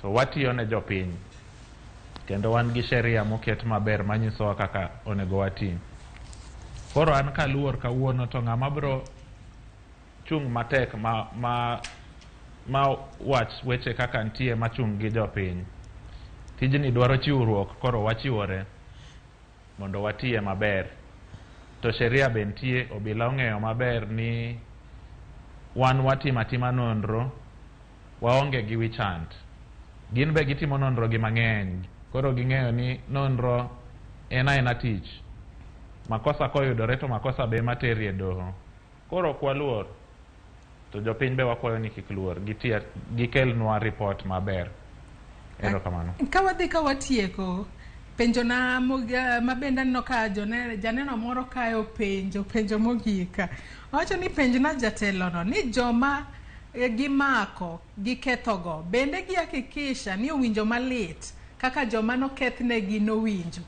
to watiyo ne jopiny kendo wan gi sheria moket maber manyisowa kaka onego watim. Koro an kaluor kawuono to ng'ama bro chung matek ma wach weche kaka nitie machung gi jopiny. Tijni dwaro chiwruok, koro wachiwore mondo watiye maber. To sheria be nitie, obila ong'eyo maber ni wan watimo atima nonro, waonge gi wichant. Gin be gitimo nonro gi mang'eny, koro ging'eyo ni nonro en aena tich. Makosa koyudore to makosa be materie doho. Koro kwaluor, to jopiny be wakwayo ni kik luor, gikelnwa report maber. Erokamano. Kawadhi kawatieko, penjona mabende aneno ka janeno moro kayo penjo mogika. Owacho ni penjna jatelono ni joma gimako gikethogo bende gihakikisha ni owinjo malit kaka joma nokethnegi nowinjo.